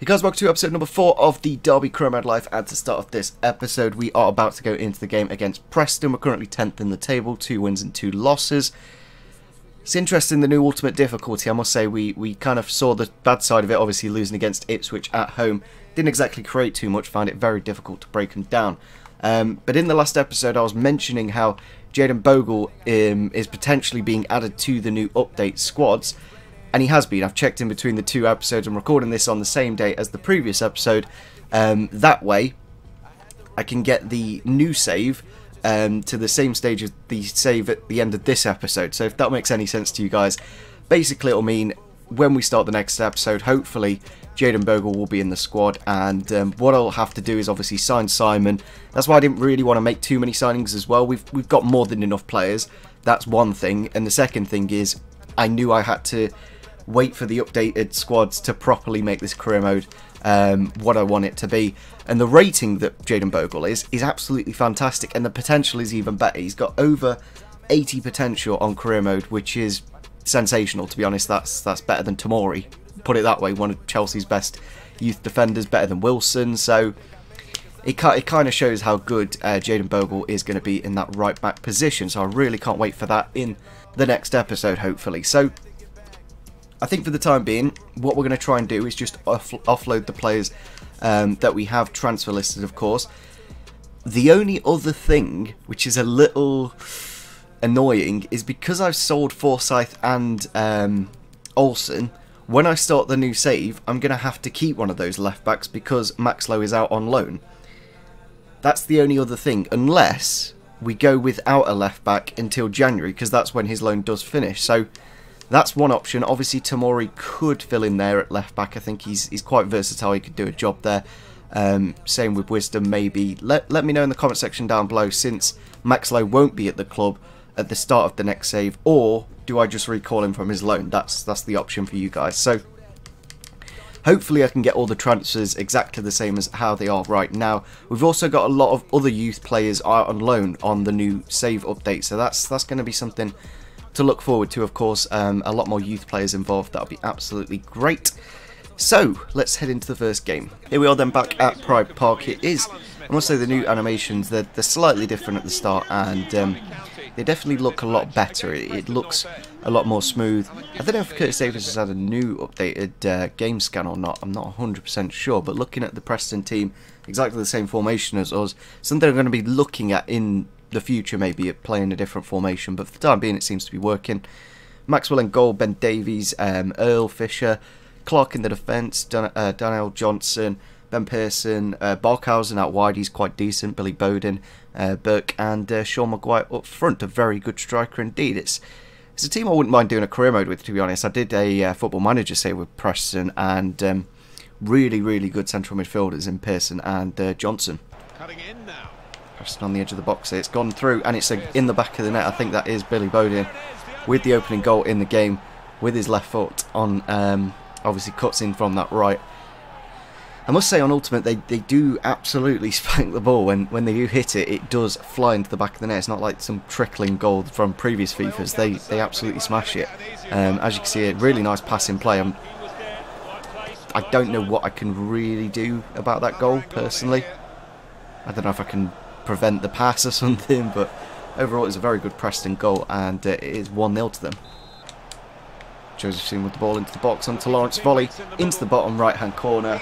Hey guys, welcome to episode number 4 of the Derby Career Mode Life, and to start off this episode we are about to go into the game against Preston. We're currently 10th in the table, 2 wins and 2 losses. It's interesting, the new ultimate difficulty. I must say we kind of saw the bad side of it, obviously losing against Ipswich at home. Didn't exactly create too much, found it very difficult to break them down. But in the last episode I was mentioning how Jayden Bogle is potentially being added to the new update squads. And he has been. I've checked in between the 2 episodes. I'm recording this on the same day as the previous episode. That way, I can get the new save to the same stage as the save at the end of this episode. So if that makes any sense to you guys, basically it'll mean when we start the next episode, hopefully Jayden Bogle will be in the squad. And what I'll have to do is obviously sign Simon. That's why I didn't really want to make too many signings as well. We've got more than enough players. That's one thing. And the second thing is I knew I had to wait for the updated squads to properly make this career mode what I want it to be. And the rating that Jayden Bogle is absolutely fantastic, and the potential is even better. He's got over 80 potential on career mode, which is sensational, to be honest. That's better than Tomori, put it that way, one of Chelsea's best youth defenders, better than Wilson. So it kind of shows how good Jayden Bogle is going to be in that right back position. So I really can't wait for that in the next episode, hopefully. So I think for the time being, what we're going to try and do is just offload the players that we have transfer listed, of course. The only other thing, which is a little annoying, is because I've sold Forsyth and Olsen, when I start the new save, I'm going to have to keep one of those left backs because Maxlow is out on loan. That's the only other thing, unless we go without a left back until January, because that's when his loan does finish. So that's one option. Obviously, Tomori could fill in there at left back. I think he's quite versatile. He could do a job there. Same with Wisdom, maybe. Let me know in the comment section down below, since Maxlow won't be at the club at the start of the next save, or do I just recall him from his loan? That's the option for you guys. So hopefully I can get all the transfers exactly the same as how they are right now. We've also got a lot of other youth players out on loan on the new save update, so that's going to be something to look forward to, of course. A lot more youth players involved. That'll be absolutely great. So let's head into the first game. Here we are then, back at Pride Park. It is, I must say, the new animations, they're slightly different at the start, and they definitely look a lot better. It looks a lot more smooth. I don't know if Curtis Davis has had a new updated game scan or not. I'm not 100% sure, but looking at the Preston team, exactly the same formation as us, something I'm going to be looking at in the future, maybe at playing a different formation, but for the time being it seems to be working. Maxwell in goal, Ben Davies, Earl, Fisher, Clark in the defence, Daniel Johnson, Ben Pearson, Barkhausen out wide, he's quite decent, Billy Bowden, Burke and Sean Maguire up front, a very good striker indeed. It's a team I wouldn't mind doing a career mode with, to be honest. I did a Football Manager save with Preston, and really good central midfielders in Pearson and Johnson. Cutting in now. Preston on the edge of the box here. It's gone through, and it's in the back of the net. I think that is Billy Bowden with the opening goal in the game with his left foot on. Obviously cuts in from that right. I must say, on Ultimate they do absolutely spank the ball. When they do hit it, it does fly into the back of the net. It's not like some trickling goal from previous FIFAs. They absolutely smash it. As you can see, a really nice passing play. I don't know what I can really do about that goal personally. I don't know if I can prevent the pass or something, but overall it's a very good Preston goal, and it is 1-0 to them. Josephson with the ball into the box, onto Lawrence, volley into the bottom right hand corner,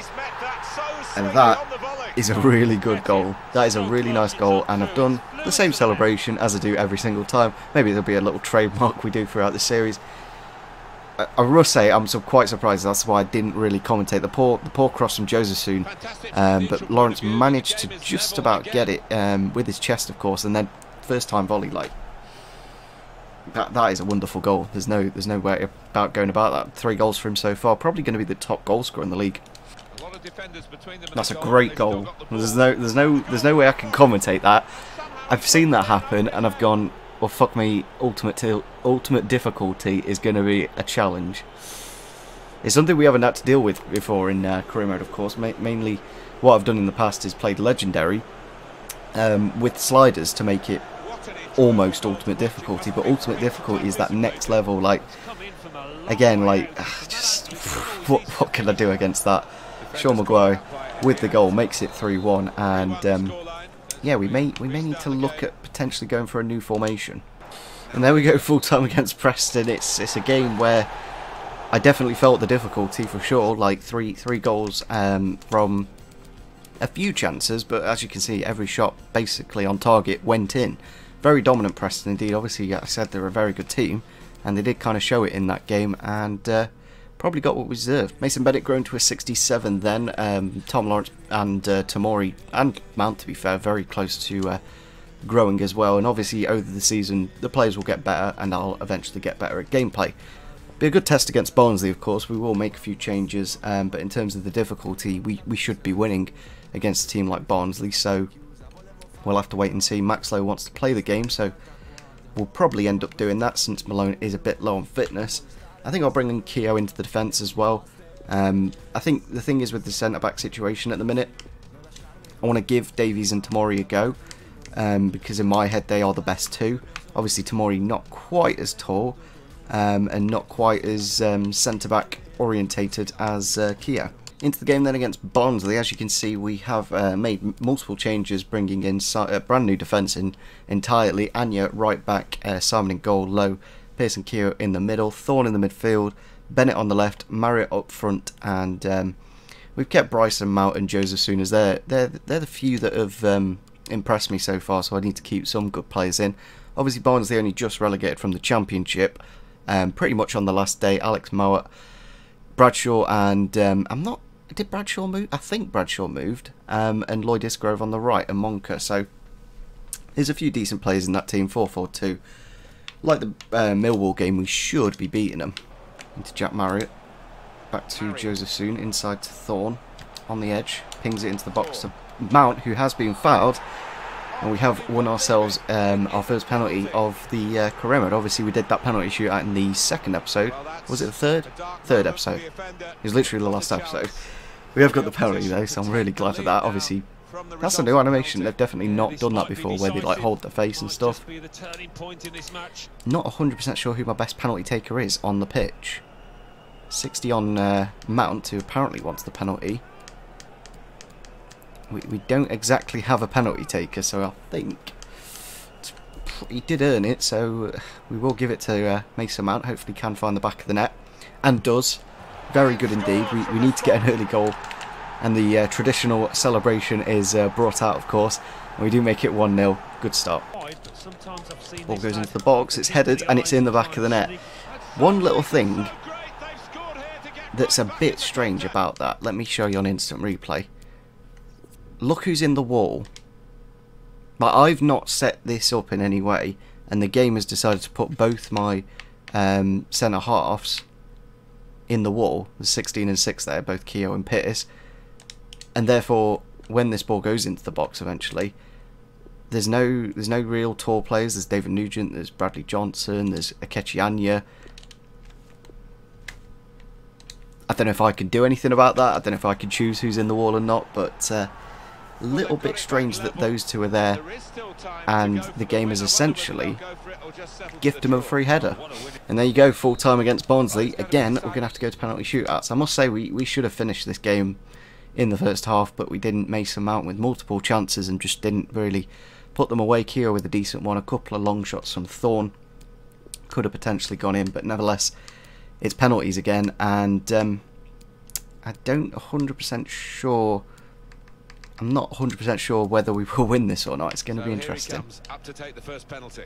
and that is a really good goal. That is a really nice goal, and I've done the same celebration as I do every single time. Maybe there'll be a little trademark we do throughout the series. I must say, I'm quite surprised. That's why I didn't really commentate the poor cross from Josephson, but Lawrence managed to just about get it with his chest, of course, and then first time volley. Like that is a wonderful goal. There's no way about going about that. 3 goals for him so far. Probably going to be the top goal scorer in the league. That's a great goal. There's no way I can commentate that. I've seen that happen, and I've gone, well, fuck me, ultimate difficulty is going to be a challenge. It's something we haven't had to deal with before in career mode, of course. Mainly what I've done in the past is played Legendary with sliders to make it almost ultimate difficulty, but ultimate difficulty is that next level. Like, again, like, just what can I do against that? Sean Maguire with the goal makes it 3-1, and yeah, we may need to look at potentially going for a new formation. And there we go, full time against Preston. It's a game where I definitely felt the difficulty for sure. Like three goals from a few chances, but as you can see, every shot basically on target went in. Very dominant Preston indeed. Obviously, I said they're a very good team, and they did kind of show it in that game, and probably got what we deserved. Mason Bennett grown to a 67 then. Tom Lawrence and Tamori and Mount, to be fair, very close to growing as well. And obviously over the season the players will get better, and I'll eventually get better at gameplay. Be a good test against Barnsley, of course. We will make a few changes, but in terms of the difficulty, we should be winning against a team like Barnsley, so we'll have to wait and see. Maxlow wants to play the game, so we'll probably end up doing that since Malone is a bit low on fitness. I think I'll bring in Keogh into the defence as well. I think the thing is with the centre-back situation at the minute, I want to give Davies and Tamori a go, because in my head they are the best two. Obviously Tamori not quite as tall, and not quite as centre-back orientated as Keogh. Into the game then against Barnsley. As you can see, we have made multiple changes, bringing in a brand new defence entirely. Anya right back, Simon in goal, Lowe, Pearson, Keogh in the middle, Thorne in the midfield, Bennett on the left, Marriott up front, and we've kept Bryson, Mount and Joseph Soon as they're the few that have impressed me so far, so I need to keep some good players in. Obviously Barnsley only just relegated from the Championship, pretty much on the last day. Alex Mowat, Bradshaw, and did Bradshaw move? I think Bradshaw moved, and Lloyd Isgrove on the right, and Monka. So there's a few decent players in that team. 4-4-2. Like the Millwall game, we should be beating them. Into Jack Marriott, back to Joseph Soon, inside to Thorne, on the edge, pings it into the box to Mount, who has been fouled, and we have won ourselves our first penalty of the career mode. Obviously we did that penalty shootout in the second episode. Was it the third? Third episode. It was literally the last episode. We have got the penalty though, so I'm really glad of that. Obviously that's a new animation. They've definitely not done that before, where they like hold their face and stuff. Not 100% sure who my best penalty taker is on the pitch. 60 on Mount, who apparently wants the penalty. We don't exactly have a penalty taker, so I think he did earn it, so we will give it to Mason Mount. Hopefully can find the back of the net, and does. Very good indeed. We need to get an early goal, and the traditional celebration is brought out, of course, and we do make it 1-0. Good start. Ball goes into the box, it's headed, and it's in the back of the net. One little thing that's a bit strange about that, let me show you on instant replay. Look who's in the wall. But I've not set this up in any way, and the game has decided to put both my centre halves in the wall. There's 16 and 6 there, both Keogh and Pierce, and therefore when this ball goes into the box eventually, there's no real tall players. There's David Nugent, there's Bradley Johnson, there's Akechi Anya. I don't know if I can do anything about that. I don't know if I can choose who's in the wall or not, but a little bit strange that those two are there, and the game is essentially gift them a free header. And there you go, full time against Barnsley. Again, we're going to have to go to penalty shootouts. I must say we should have finished this game in the first half, but we didn't. Mason Mount with multiple chances and just didn't really put them away. Keogh with a decent one, a couple of long shots from Thorne could have potentially gone in, but nevertheless it's penalties again, and I don't 100% sure. I'm not 100% sure whether we will win this or not. It's going to be interesting. Up to take the first penalty.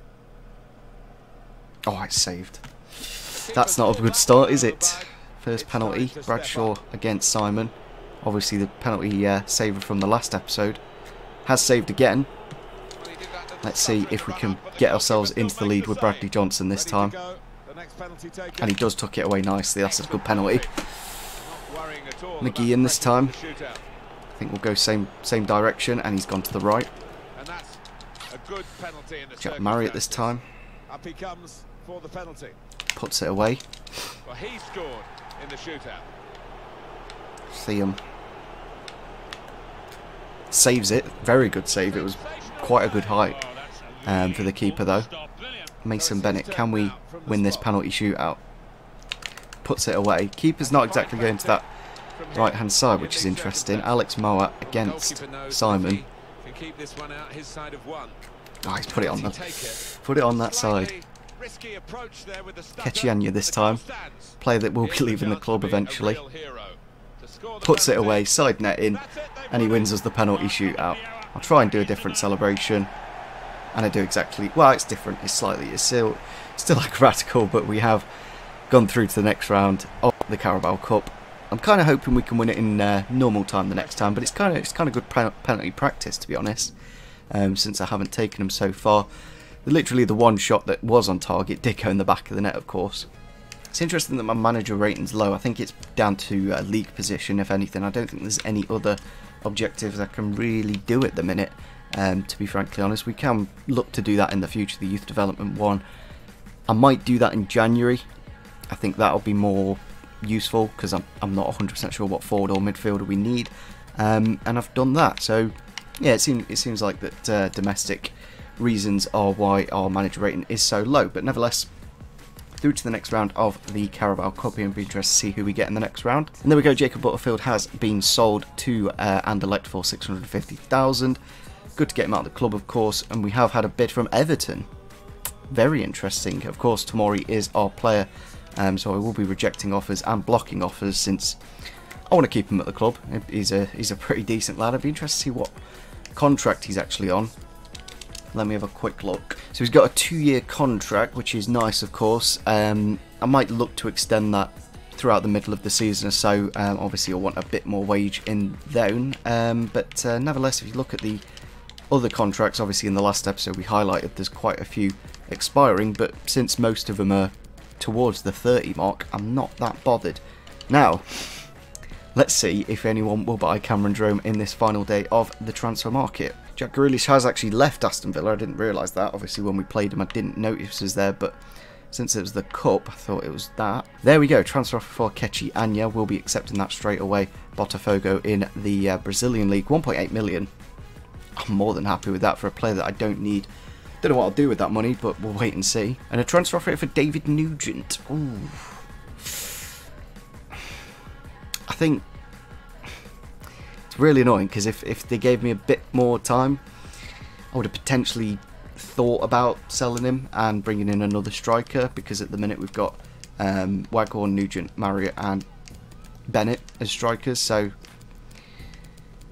Oh, it's saved. That's not a good start, is it? First penalty, Bradshaw against Simon. Obviously the penalty saver from the last episode has saved again. Let's see if we can get ourselves into the lead with Bradley Johnson this time. And he does tuck it away nicely. That's a good penalty. McGee in this time. I think we'll go same direction, and he's gone to the right. Jack Marriott this time. Up he comes for the penalty. Puts it away. Well, he scored in the shootout. See him. Saves it. Very good save. It was quite a good height for the keeper though. Mason Bennett, can we win this penalty shootout? Puts it away. Keeper's not exactly going to that right hand side, which is interesting. Alex Moa against Simon. Oh, he's put it on that side. Kechianya this time, player that will be leaving the club eventually. Puts it away, side net in, and he wins us the penalty shootout. I'll try and do a different celebration, and I do exactly, well, it's different, it's still acrobatical, but we have gone through to the next round of the Carabao Cup. I'm kind of hoping we can win it in normal time the next time, but it's kind of good penalty practice, to be honest, since I haven't taken them so far. Literally the one shot that was on target did go in the back of the net, of course. It's interesting that my manager rating's low. I think it's down to league position, if anything. I don't think there's any other objectives I can really do at the minute, to be frankly honest. We can look to do that in the future, the youth development one. I might do that in January. I think that'll be more useful, because I'm not 100% sure what forward or midfielder we need, and I've done that. So yeah, it seems like that domestic reasons are why our manager rating is so low, but nevertheless, through to the next round of the Carabao Cup, and be interested to see who we get in the next round. And there we go, Jacob Butterfield has been sold to Anderlecht for 650,000. Good to get him out of the club, of course, and we have had a bid from Everton. Very interesting. Of course, Tomori is our player, so I will be rejecting offers and blocking offers, since I want to keep him at the club. He's a pretty decent lad. I'd be interested to see what contract he's actually on. Let me have a quick look. So he's got a 2-year contract, which is nice, of course. I might look to extend that throughout the middle of the season or so. Obviously, you'll want a bit more wage in then. But nevertheless, if you look at the other contracts, obviously in the last episode we highlighted there's quite a few expiring, but since most of them are towards the 30 mark, I'm not that bothered. Now, let's see if anyone will buy Cameron Jerome in this final day of the transfer market. Jack Grealish has actually left Aston Villa. I didn't realise that. Obviously, when we played him, I didn't notice he was there, but since it was the Cup, I thought it was that. There we go. Transfer offer for Kechianya. We'll be accepting that straight away. Botafogo in the Brazilian League. 1.8 million. I'm more than happy with that for a player that I don't need. Don't know what I'll do with that money, but we'll wait and see. And a transfer offer for David Nugent. Ooh. I think it's really annoying, because if they gave me a bit more time, I would have potentially thought about selling him and bringing in another striker, because at the minute we've got Waghorn, Nugent, Marriott and Bennett as strikers. So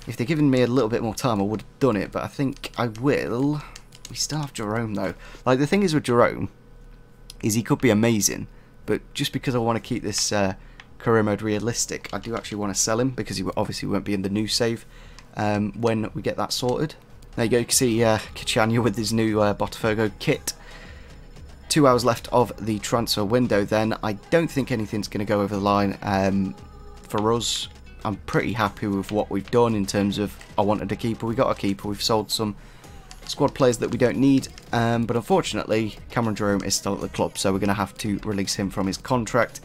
if they'd given me a little bit more time, I would have done it, but I think I will. We still have Jerome though. Like, the thing is with Jerome is he could be amazing, but just because I want to keep this career mode realistic, I do actually want to sell him, because he obviously won't be in the new save when we get that sorted. There you go, you can see Kechianya with his new Botafogo kit. 2 hours left of the transfer window then. I don't think anything's going to go over the line for us. I'm pretty happy with what we've done in terms of, I wanted a keeper, we got a keeper, we've sold some squad players that we don't need, but unfortunately Cameron Jerome is still at the club, so we're going to have to release him from his contract.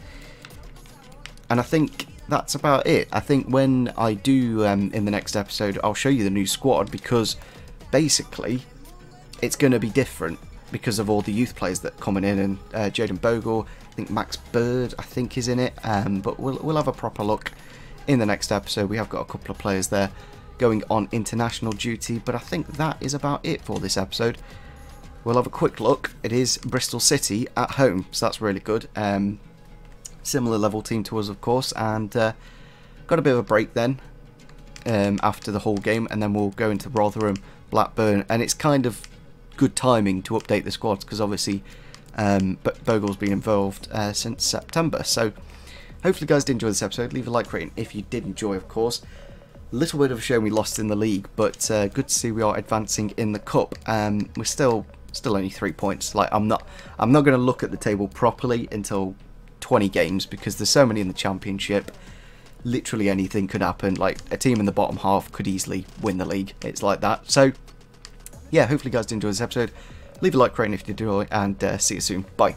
And I think that's about it. I think when I do in the next episode, I'll show you the new squad, because basically it's going to be different because of all the youth players that are coming in, and Jaden Bogle, I think Max Bird, I think is in it, but we'll have a proper look in the next episode. We have got a couple of players there going on international duty, but I think that is about it for this episode. We'll have a quick look. It is Bristol City at home, so that's really good. Similar level team to us, of course, and got a bit of a break then after the whole game, and then we'll go into Rotherham, Blackburn, and it's kind of good timing to update the squads, because obviously Bogle's been involved since September. So hopefully you guys did enjoy this episode. Leave a like rating if you did enjoy, of course. Little bit of a shame we lost in the league, but good to see we are advancing in the cup. We're still only 3 points. Like, I'm not going to look at the table properly until 20 games, because there's so many in the championship. Literally anything could happen. Like, a team in the bottom half could easily win the league. It's like that. So yeah, hopefully you guys did enjoy this episode. Leave a like rating if you did enjoy, and see you soon. Bye.